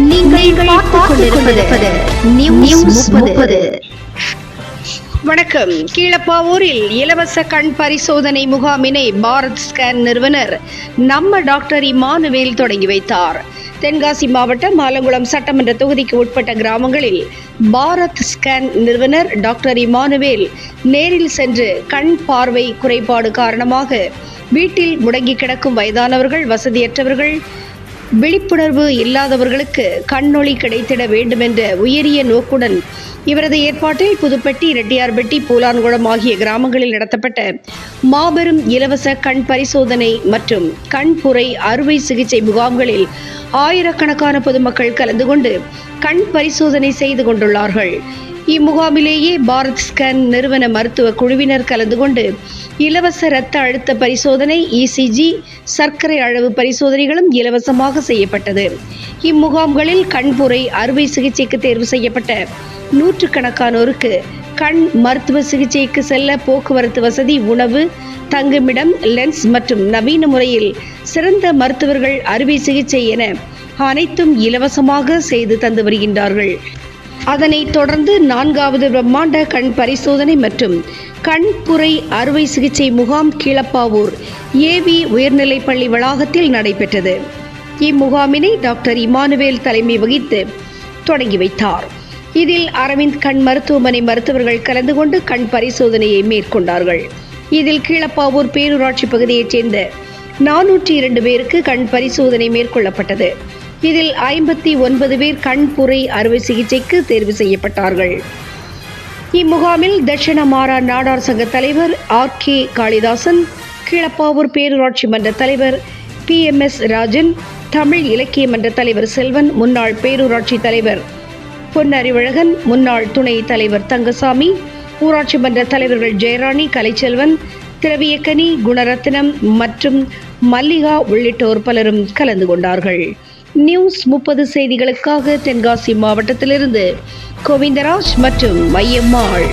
நீங்கள் பார்த்துக் கொண்டிருப்பது நியூஸ் 30. வணக்கம். கீழப்பாவூரில் இலவச கண் பரிசோதனை முகாமினை பாரத் ஸ்கேன் நிறுவனர் நம்ம டாக்டர் இமானுவேல் தொடங்கி வைத்தார். தென்காசி மாவட்டம் ஆலங்குளம் சட்டமன்ற தொகுதிக்கு உட்பட்ட கிராமங்களில் பாரத் ஸ்கேன் நிறுவனர் டாக்டர் இமானுவேல் நேரில் சென்று கண் பார்வை குறைபாடு காரணமாக வீட்டில் முடங்கி கிடக்கும் வயதானவர்கள், வசதியற்றவர்கள், விழிப்புணர்வு இல்லாதவர்களுக்கு கண்ணொளி கிடைத்திட வேண்டும் என்ற உயரிய நோக்குடன் இவரது ஏற்பாட்டில் புதுப்பட்டி, ரெட்டியார்பட்டி, பூலான்குளம் ஆகிய கிராமங்களில் நடத்தப்பட்ட மாபெரும் இலவச கண் பரிசோதனை மற்றும் கண்புரை அறுவை சிகிச்சை முகாம்களில் ஆயிரக்கணக்கான பொதுமக்கள் கலந்து கொண்டு கண் பரிசோதனை செய்து கொண்டுள்ளார்கள். இம்முகாமிலேயே பாரத் ஸ்கேன் நிறுவன மருத்துவ குழுவினர் கலந்து கொண்டு இலவச இரத்த அழுத்த பரிசோதனை, இசிஜி, சர்க்கரை அளவு பரிசோதனைகளும் இலவசமாக செய்யப்பட்டது. இம்முகாம்களில் கண்புரை அறுவை சிகிச்சைக்கு தேர்வு செய்யப்பட்ட நூற்றுக்கணக்கானோருக்கு கண் மருத்துவ சிகிச்சைக்கு செல்ல போக்குவரத்து வசதி, உணவு, தங்குமிடம், லென்ஸ் மற்றும் நவீன முறையில் சிறந்த மருத்துவர்கள், அறுவை சிகிச்சை என அனைத்தும் இலவசமாக செய்து தந்து வருகின்றார்கள். அதனைத் தொடர்ந்து 4வது பிரம்மாண்ட கண் பரிசோதனை மற்றும் கண்புரை அறுவை சிகிச்சை முகாம் கீழப்பாவூர் ஏவி உயர்நிலைப்பள்ளி வளாகத்தில் நடைபெற்றது. இம்முகாமினை டாக்டர் இமானுவேல் தலைமை வகித்து தொடங்கி வைத்தார். இதில் அரவிந்த் கண் மருத்துவமனை மருத்துவர்கள் கலந்து கொண்டு கண் பரிசோதனையை மேற்கொண்டார்கள். இதில் கீழப்பாவூர் பேரூராட்சி பகுதியைச் சேர்ந்த 402 பேருக்கு கண் பரிசோதனை மேற்கொள்ளப்பட்டது. இதில் 59 பேர் கண்புரை அறுவை சிகிச்சைக்கு தேர்வு செய்யப்பட்டார்கள். இம்முகாமில் தட்சிண மாறா நாடார் சங்க தலைவர் RK காளிதாசன், கீழப்பாவூர் பேரூராட்சி மன்ற தலைவர் PMS ராஜன், தமிழ் இலக்கிய மன்ற தலைவர் செல்வன், முன்னாள் பேரூராட்சி தலைவர் பொன்னறிவழகன், முன்னாள் துணை தலைவர் தங்கசாமி, ஊராட்சி மன்ற தலைவர்கள் ஜெயராணி, கலைச்செல்வன், திரவியக்கனி, குணரத்னம் மற்றும் மல்லிகா உள்ளிட்டோர் பலரும் கலந்து கொண்டார்கள். நியூஸ் 30 செய்திகளுக்காக தென்காசி மாவட்டத்திலிருந்து கோவிந்தராஜ் மற்றும் மையம்மாள்.